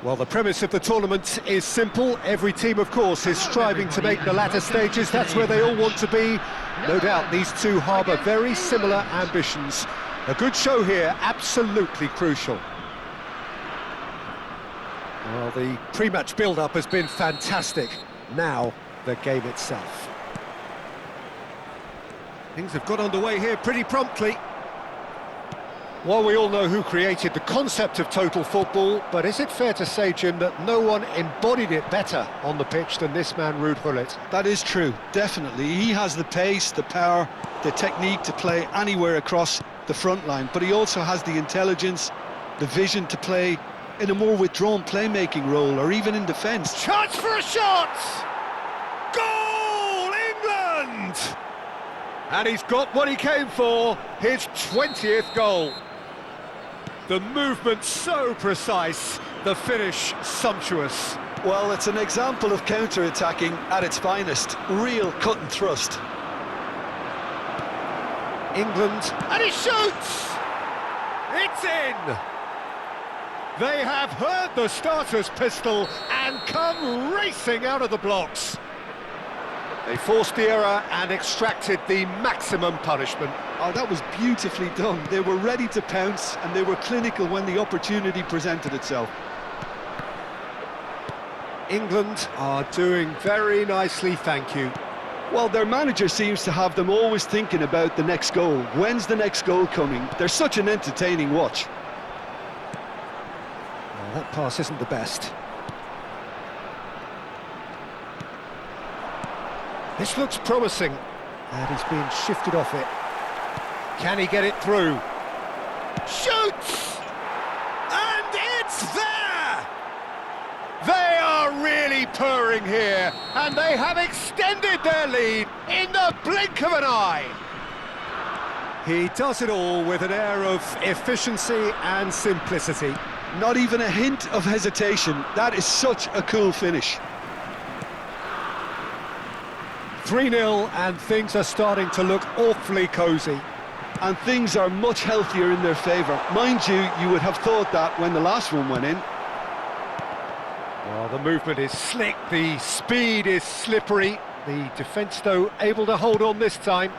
Well, the premise of the tournament is simple. Every team, of course, is striving to make the latter stages. That's where they all want to be. No doubt these two harbour very similar ambitions. A good show here, absolutely crucial. Well, the pre-match build-up has been fantastic. Now, the game itself. Things have got underway here pretty promptly. Well, we all know who created the concept of total football, but is it fair to say, Jim, that no one embodied it better on the pitch than this man, Ruud Gullit? That is true, definitely. He has the pace, the power, the technique to play anywhere across the front line, but he also has the intelligence, the vision to play in a more withdrawn playmaking role, or even in defence. Chance for a shot! Goal, England! And he's got what he came for, his 20th goal. The movement so precise, the finish sumptuous. Well, it's an example of counter-attacking at its finest. Real cut and thrust. England, and he shoots! It's in! They have heard the starter's pistol and come racing out of the blocks. They forced the error and extracted the maximum punishment. Oh, that was beautifully done. They were ready to pounce and they were clinical when the opportunity presented itself. England are doing very nicely, thank you. Well, their manager seems to have them always thinking about the next goal. When's the next goal coming? They're such an entertaining watch. Well, that pass isn't the best. This looks promising, and he's being shifted off it. Can he get it through? Shoots! And it's there! They are really purring here, and they have extended their lead in the blink of an eye. He does it all with an air of efficiency and simplicity. Not even a hint of hesitation. That is such a cool finish. 3-0, and things are starting to look awfully cosy. And things are much healthier in their favour. Mind you, you would have thought that when the last one went in. Well, the movement is slick, the speed is slippery. The defence, though, able to hold on this time.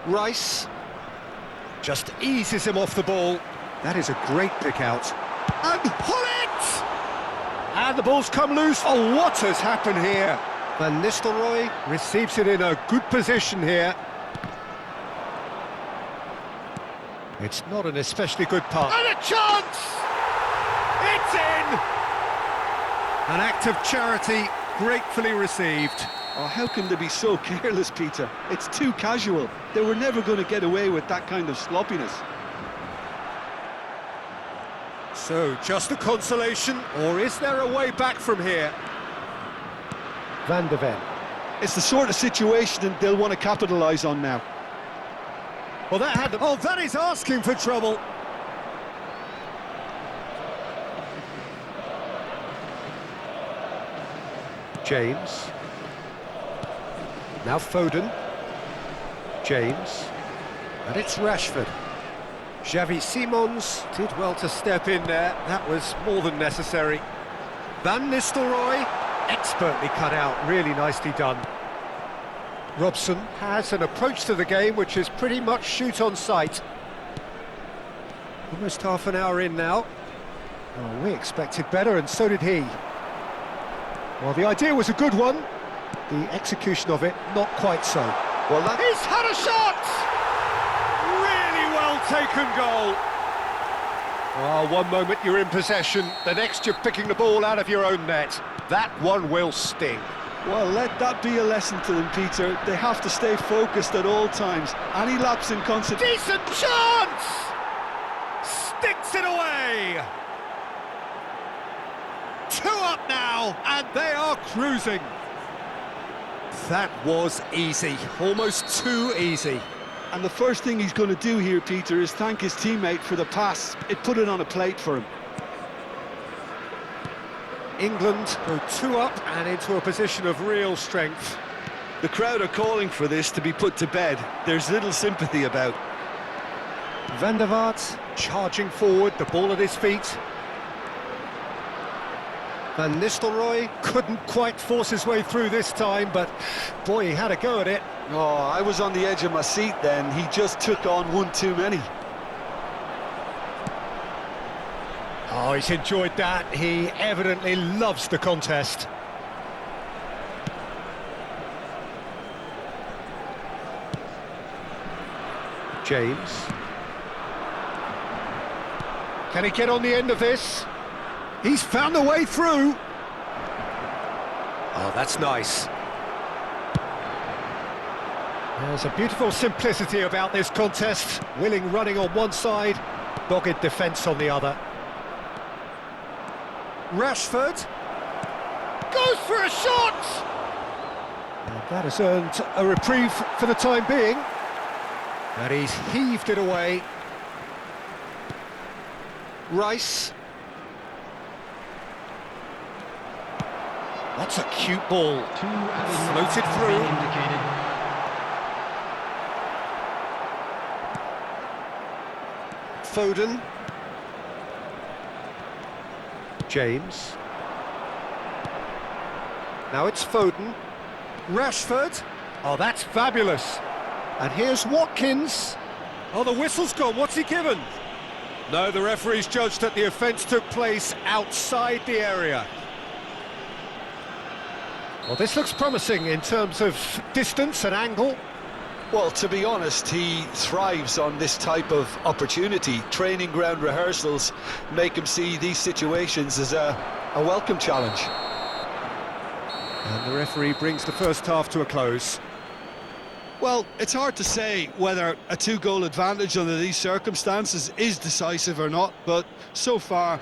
Rice just eases him off the ball. That is a great pick out. And Gullit! And the ball's come loose. Oh, what has happened here? Van Nistelrooy receives it in a good position here. It's not an especially good pass. And a chance! It's in! An act of charity, gratefully received. Oh, how can they be so careless, Peter? It's too casual. They were never going to get away with that kind of sloppiness. So, just a consolation, or is there a way back from here? Van de Ven. It's the sort of situation they'll want to capitalise on now. Well, that had... Oh, that is asking for trouble. James. Now Foden. James. And it's Rashford. Xavi Simons did well to step in there. That was more than necessary. Van Nistelrooy, expertly cut out, really nicely done. Robson has an approach to the game which is pretty much shoot on sight. Almost half an hour in now. Oh, we expected better, and so did he. Well, the idea was a good one. The execution of it, not quite so. Well, he's had a shot! Taken goal. Oh, one moment you're in possession, the next you're picking the ball out of your own net. That one will sting. Well, let that be a lesson to them, Peter. They have to stay focused at all times. Any lapse in concentration... Decent chance! Sticks it away! 2 up now, and they are cruising. That was easy, almost too easy. And the first thing he's going to do here, Peter, is thank his teammate for the pass. It put it on a plate for him. England go 2 up and into a position of real strength. The crowd are calling for this to be put to bed. There's little sympathy about. Van der Vaart charging forward, the ball at his feet. Van Nistelrooy couldn't quite force his way through this time, but boy, he had a go at it. Oh, I was on the edge of my seat then. He just took on one too many. Oh, he's enjoyed that. He evidently loves the contest. James. Can he get on the end of this? He's found a way through. Oh, that's nice. There's a beautiful simplicity about this contest. Willing running on one side, dogged defence on the other. Rashford goes for a shot! And that has earned a reprieve for the time being. And he's heaved it away. Rice. That's a cute ball. Floated through. Foden. James. Now it's Foden. Rashford. Oh, that's fabulous. And here's Watkins. Oh, the whistle's gone. What's he given? No, the referee's judged that the offence took place outside the area. Well, this looks promising in terms of distance and angle. Well, to be honest, he thrives on this type of opportunity. Training ground rehearsals make him see these situations as a welcome challenge. And the referee brings the first half to a close. Well, it's hard to say whether a two-goal advantage under these circumstances is decisive or not, but so far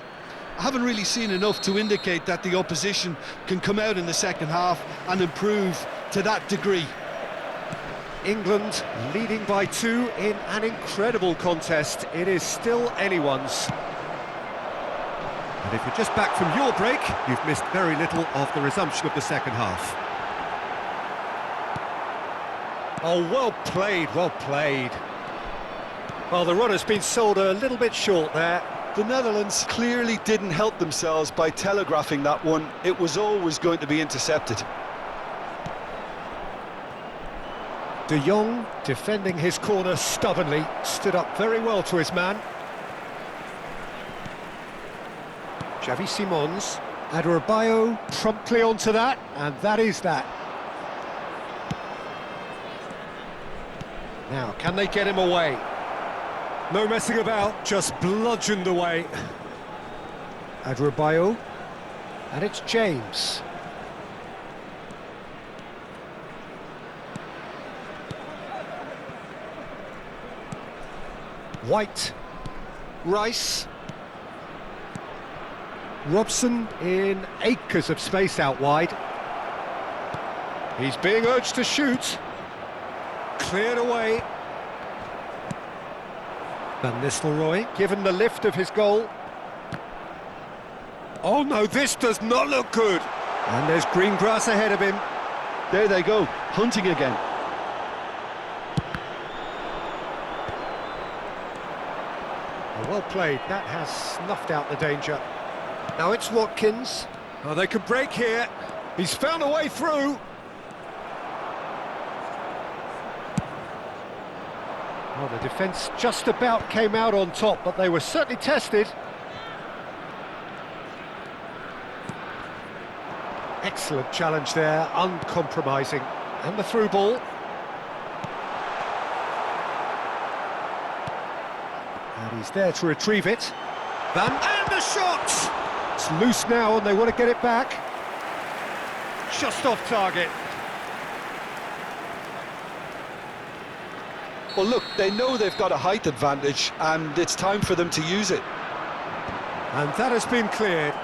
I haven't really seen enough to indicate that the opposition can come out in the second half and improve to that degree. England leading by 2 in an incredible contest. It is still anyone's. And if you're just back from your break, you've missed very little of the resumption of the second half. Oh, well played, well played. Well, the run has been sold a little bit short there. The Netherlands clearly didn't help themselves by telegraphing that one. It was always going to be intercepted. De Jong, defending his corner stubbornly, stood up very well to his man. Xavi Simons, Adebayo promptly onto that, and that is that. Now, can they get him away? No messing about, just bludgeoned away. Adebayo, and it's James. White, Rice, Robson in acres of space out wide. He's being urged to shoot. Cleared away. Van Nistelrooy, given the lift of his goal. Oh no, this does not look good. And there's green grass ahead of him. There they go, hunting again. Well played, that has snuffed out the danger. Now it's Watkins. Oh, they could break here. He's found a way through. Oh, the defence just about came out on top, but they were certainly tested. Excellent challenge there, uncompromising. And the through ball. And he's there to retrieve it. And the shot! It's loose now and they want to get it back. Just off target. Well, look, they know they've got a height advantage and it's time for them to use it. And that has been cleared.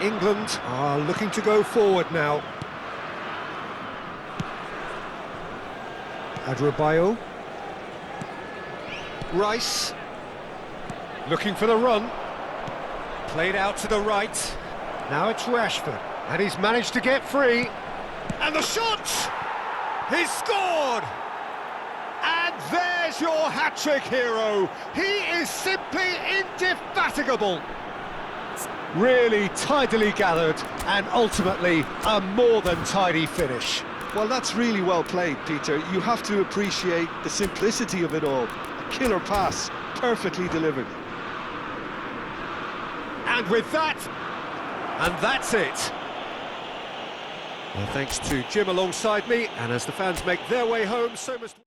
England are looking to go forward now. Adebayo. Rice. Looking for the run. Played out to the right. Now it's Rashford. And he's managed to get free. And the shot! He's scored! And there's your hat-trick hero. He is simply indefatigable. Really tidily gathered and ultimately a more than tidy finish. Well, that's really well played, Peter. You have to appreciate the simplicity of it all. A killer pass, perfectly delivered. And with that, and that's it. Well, thanks to Jim alongside me, and as the fans make their way home, so must...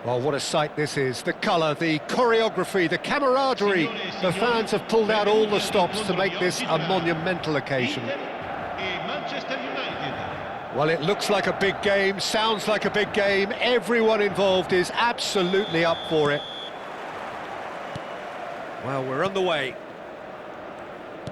Well, what a sight this is. The colour, the choreography, the camaraderie. The fans have pulled out all the stops to make this a monumental occasion. Well, it looks like a big game, sounds like a big game. Everyone involved is absolutely up for it. Well, we're on the way.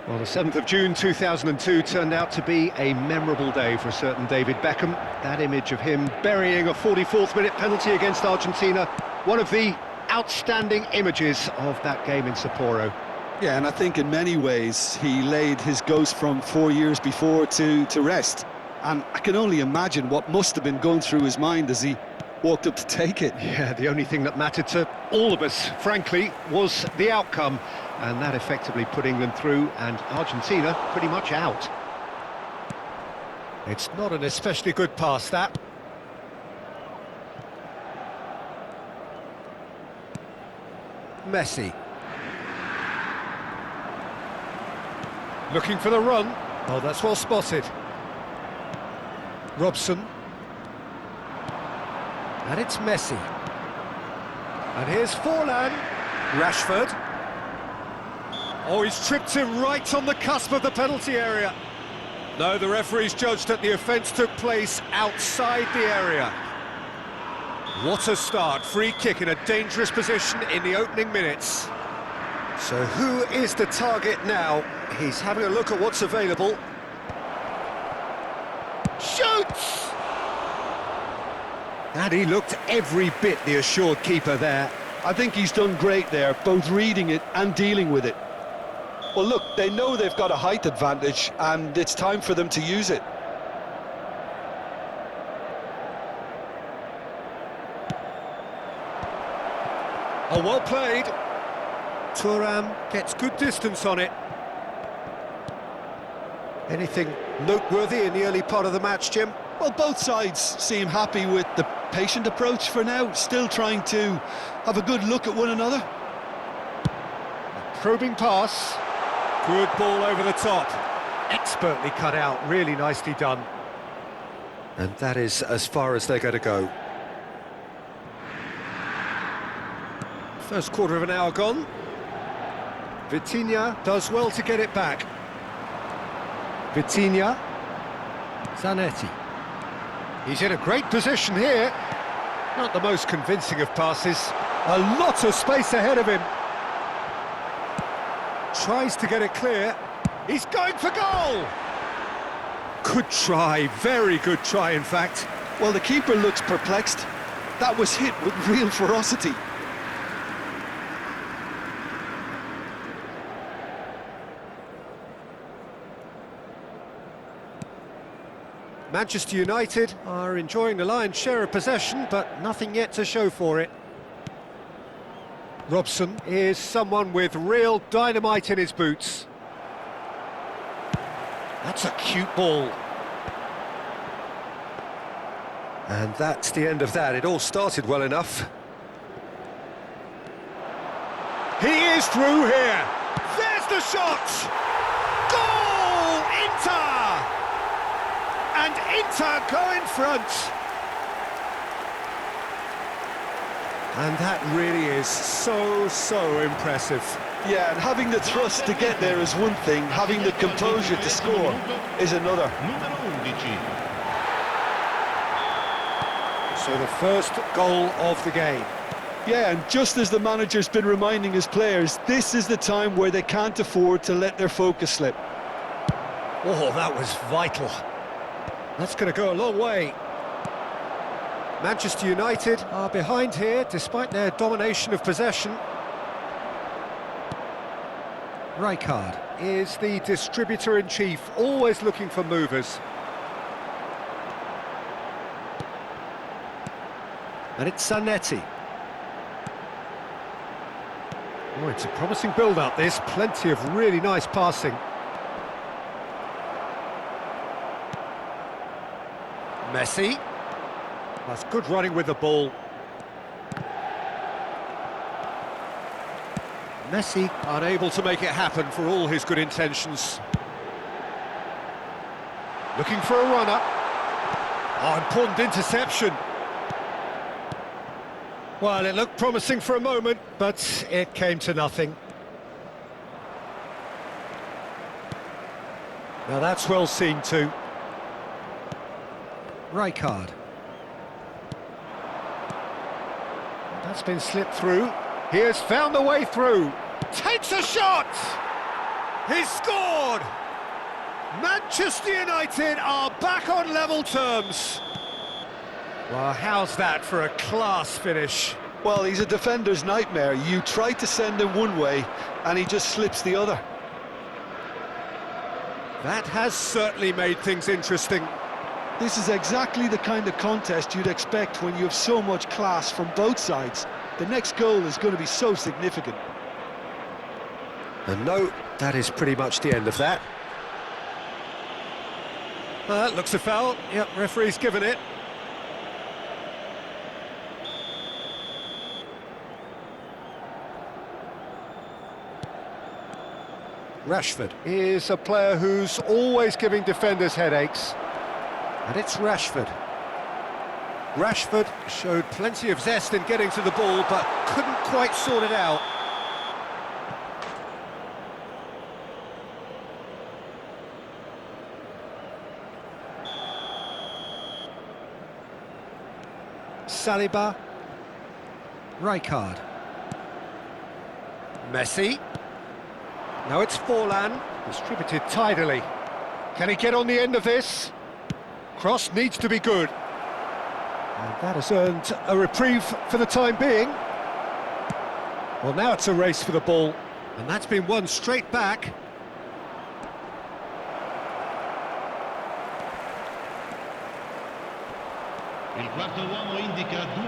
Well, the 7th of June 2002 turned out to be a memorable day for a certain David Beckham. That image of him burying a 44th minute penalty against Argentina, one of the outstanding images of that game in Sapporo. Yeah, and I think in many ways he laid his ghost from 4 years before to rest. And I can only imagine what must have been going through his mind as he walked up to take it. Yeah, the only thing that mattered to all of us, frankly, was the outcome. And that effectively put England through and Argentina pretty much out. It's not an especially good pass, that. Messi. Looking for the run. Oh, that's well spotted. Robson. And it's Messi. And here's Forlan. Rashford. Oh, he's tripped him right on the cusp of the penalty area. No, the referee's judged that the offence took place outside the area. What a start. Free kick in a dangerous position in the opening minutes. So who is the target now? He's having a look at what's available. Shoots! And he looked every bit the assured keeper there. I think he's done great there, both reading it and dealing with it. Well, look, they know they've got a height advantage, and it's time for them to use it. Oh, well played. Thuram gets good distance on it. Anything noteworthy in the early part of the match, Jim? Well, both sides seem happy with the patient approach for now, still trying to have a good look at one another. A probing pass. Good ball over the top. Expertly cut out, really nicely done. And that is as far as they're going to go. First quarter of an hour gone. Vitinha does well to get it back. Vitinha. Zanetti. He's in a great position here. Not the most convincing of passes. A lot of space ahead of him. Tries to get it clear. He's going for goal! Good try, very good try in fact. Well, the keeper looks perplexed. That was hit with real ferocity. Manchester United are enjoying the lion's share of possession, but nothing yet to show for it. Robson is someone with real dynamite in his boots. That's a cute ball. And that's the end of that. It all started well enough. He is through here. There's the shot! Goal! Inter! And Inter go in front. And that really is so impressive. Yeah, and having the thrust to get there is one thing, having the composure to score is another. So the first goal of the game. Yeah, and just as the manager's been reminding his players, this is the time where they can't afford to let their focus slip. Oh, that was vital. That's going to go a long way. Manchester United are behind here, despite their domination of possession. Rijkaard is the distributor-in-chief, always looking for movers. And it's Zanetti. Oh, it's a promising build-up, this. Plenty of really nice passing. Messi. That's good running with the ball. Messi unable to make it happen for all his good intentions. Looking for a runner. Oh, important interception. Well, it looked promising for a moment, but it came to nothing. Now that's well seen too. Rijkaard. That's been slipped through. He has found a way through. Takes a shot! He's scored! Manchester United are back on level terms. Well, how's that for a class finish? Well, he's a defender's nightmare. You try to send him one way, and he just slips the other. That has certainly made things interesting. This is exactly the kind of contest you'd expect when you have so much class from both sides. The next goal is going to be so significant. And no, that is pretty much the end of that. Looks a foul. Yep, referee's given it. Rashford is a player who's always giving defenders headaches. And it's Rashford. Rashford showed plenty of zest in getting to the ball, but couldn't quite sort it out. Saliba. Rijkaard. Messi. Now it's Forlan, distributed tidily. Can he get on the end of this? Cross needs to be good. And that has earned a reprieve for the time being. Well, now it's a race for the ball, and that's been won straight back.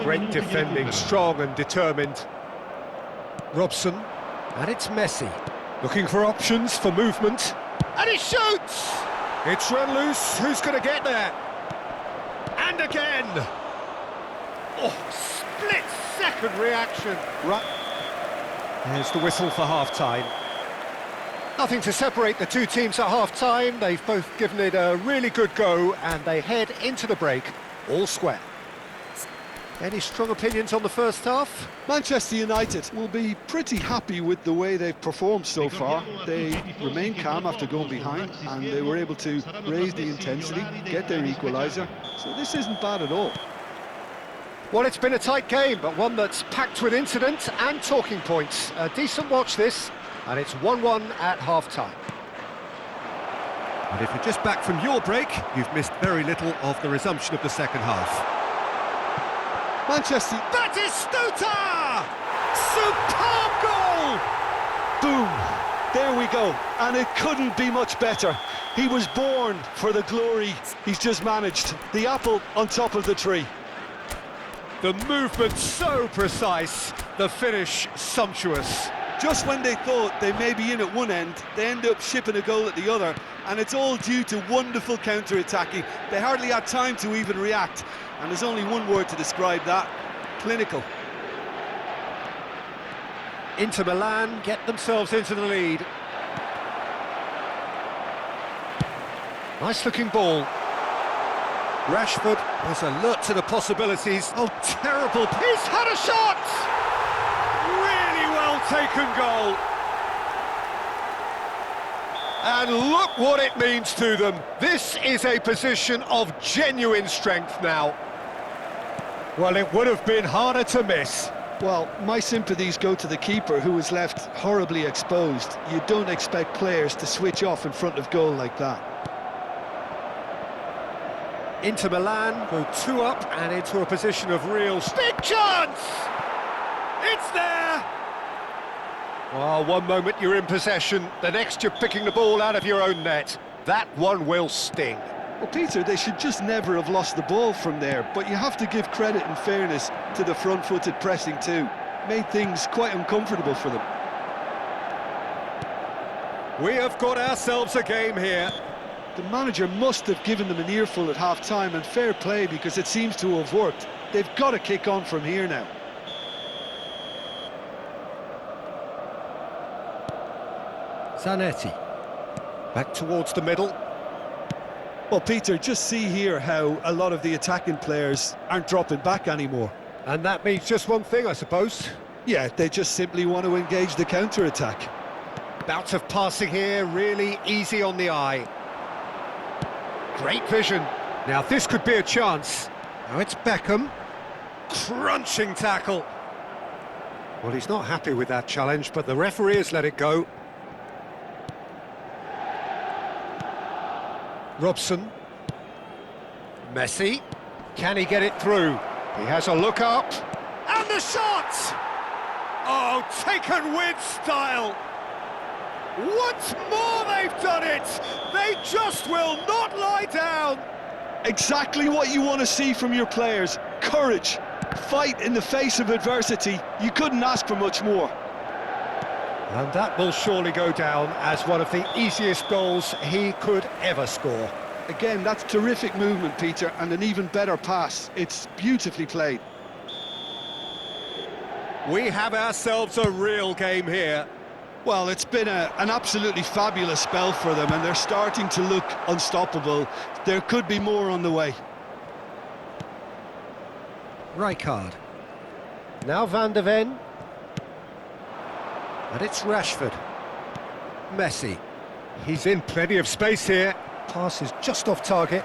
Great defending, strong and determined. Robson, and it's Messi. Looking for options for movement. And he shoots! It's run loose, who's going to get there? And again! Oh, split-second reaction. Right. There's the whistle for half-time. Nothing to separate the two teams at half-time. They've both given it a really good go, and they head into the break all square. Any strong opinions on the first half? Manchester United will be pretty happy with the way they've performed so far. They remain calm after going behind, and they were able to raise the intensity, get their equaliser. So this isn't bad at all. Well, it's been a tight game, but one that's packed with incident and talking points. A decent watch this, and it's 1-1 at half-time. And if you're just back from your break, you've missed very little of the resumption of the second half. Manchester... That is Stuta! Superb goal! Boom! There we go. And it couldn't be much better. He was born for the glory he's just managed. The apple on top of the tree. The movement so precise, the finish sumptuous. Just when they thought they may be in at one end, they end up shipping a goal at the other, and it's all due to wonderful counter-attacking. They hardly had time to even react, and there's only one word to describe that: clinical. Inter Milan get themselves into the lead. Nice looking ball. Rashford was alert to the possibilities. Oh, terrible. He's had a shot! Really well taken goal. And look what it means to them. This is a position of genuine strength now. Well, it would have been harder to miss. Well, my sympathies go to the keeper, who was left horribly exposed. You don't expect players to switch off in front of goal like that. Inter Milan go 2 up and into a position of real... Big chance! It's there! Well, one moment you're in possession, the next you're picking the ball out of your own net. That one will sting. Well, Peter, they should just never have lost the ball from there, but you have to give credit and fairness to the front-footed pressing too. Made things quite uncomfortable for them. We have got ourselves a game here. The manager must have given them an earful at half-time, and fair play, because it seems to have worked. They've got to kick on from here now. Zanetti. Back towards the middle. Well, Peter, just see here how a lot of the attacking players aren't dropping back anymore. And that means just one thing, I suppose. Yeah, they just simply want to engage the counter-attack. Bout of passing here, really easy on the eye. Great vision. Now this could be a chance. Now it's Beckham. Crunching tackle. Well, he's not happy with that challenge, but the referee has let it go. Robson. Messi. Can he get it through? He has a look up. And the shot! Oh, taken with style. Once more they've done it! They just will not lie down! Exactly what you want to see from your players. Courage. Fight in the face of adversity. You couldn't ask for much more. And that will surely go down as one of the easiest goals he could ever score. Again, that's terrific movement, Peter, and an even better pass. It's beautifully played. We have ourselves a real game here. Well, it's been an absolutely fabulous spell for them, and they're starting to look unstoppable. There could be more on the way. Rijkaard. Now Van de Ven. And it's Rashford. Messi. He's in plenty of space here. Pass is just off target.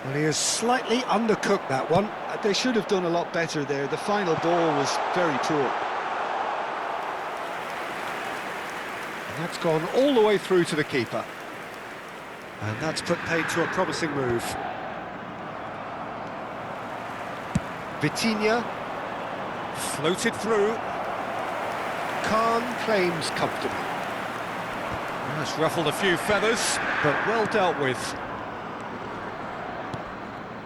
Well, he has slightly undercooked that one. They should have done a lot better there. The final ball was very poor. And that's gone all the way through to the keeper. And that's put paid to a promising move. Vitinha. Floated through. Khan claims comfortably. That's ruffled a few feathers, but well dealt with.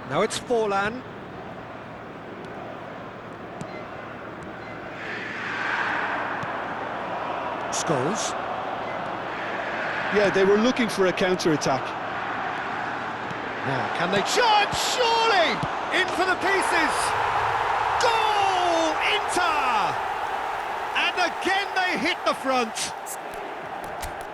Now it's Forlan. Scholes. Yeah, they were looking for a counter-attack. Now, can they charge? Surely! In for the pieces! Goal! Inter! And again they hit the front.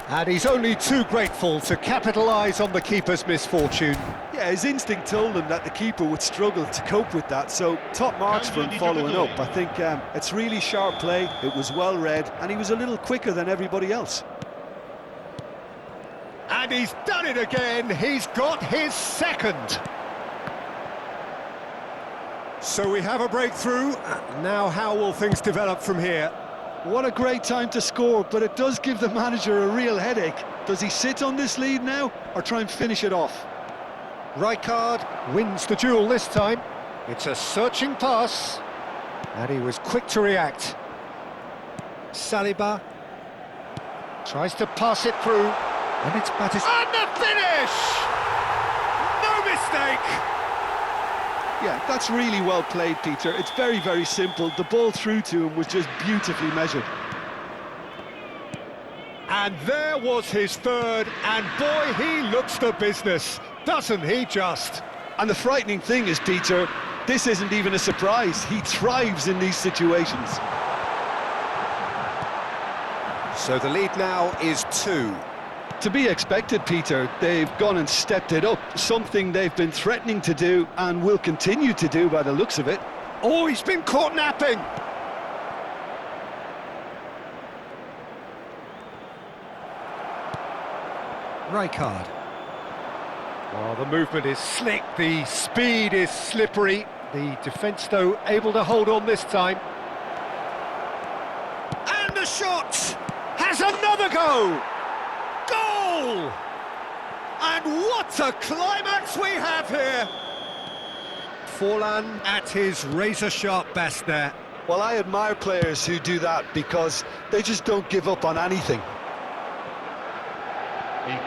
And he's only too grateful to capitalise on the keeper's misfortune. Yeah, his instinct told him that the keeper would struggle to cope with that, so top marks for him following up. I think it's really sharp play, it was well read, and he was a little quicker than everybody else. And he's done it again, he's got his second. So we have a breakthrough. Now how will things develop from here? What a great time to score, but it does give the manager a real headache. Does he sit on this lead now, or try and finish it off? Rijkaard wins the duel this time. It's a searching pass, and he was quick to react. Saliba tries to pass it through, and it's Battis. And the finish! No mistake! Yeah, that's really well played, Peter. It's very, very simple. The ball through to him was just beautifully measured. And there was his third, and boy, he looks the business, doesn't he just? And the frightening thing is, Peter, this isn't even a surprise. He thrives in these situations. So the lead now is 2. To be expected, Peter. They've gone and stepped it up, something they've been threatening to do and will continue to do by the looks of it. Oh, he's been caught napping! Rijkaard. Oh, the movement is slick, the speed is slippery. The defence, though, able to hold on this time. And the shot! Has another go! Goal! And what a climax we have here! Forlan at his razor-sharp best there. Well, I admire players who do that because they just don't give up on anything.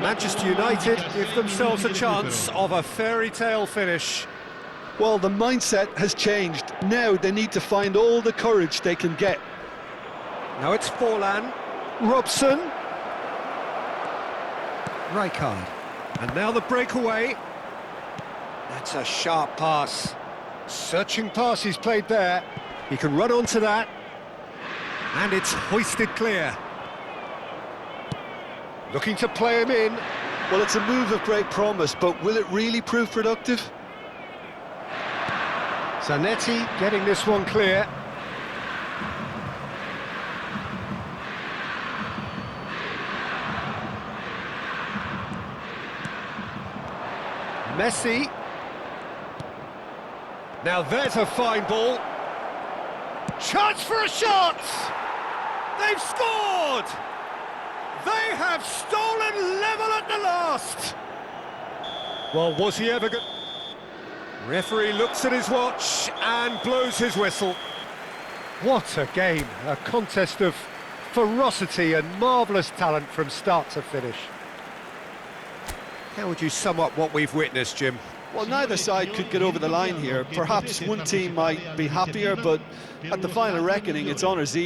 Manchester United give themselves a chance of a fairy tale finish. Well, the mindset has changed. Now they need to find all the courage they can get. Now it's Forlan. Robson. Rijkaard. And now the breakaway. That's a sharp pass. Searching pass he's played there. He can run onto that. And it's hoisted clear. Looking to play him in. Well, it's a move of great promise, but will it really prove productive? Zanetti getting this one clear. Messi. Now there's a fine ball. Chance for a shot! They've scored! They have stolen level at the last! Well, was he ever good? Referee looks at his watch and blows his whistle. What a game, a contest of ferocity and marvellous talent from start to finish. How would you sum up what we've witnessed, Jim? Well, neither side could get over the line here. Perhaps one team might be happier, but at the final reckoning, it's honours easy.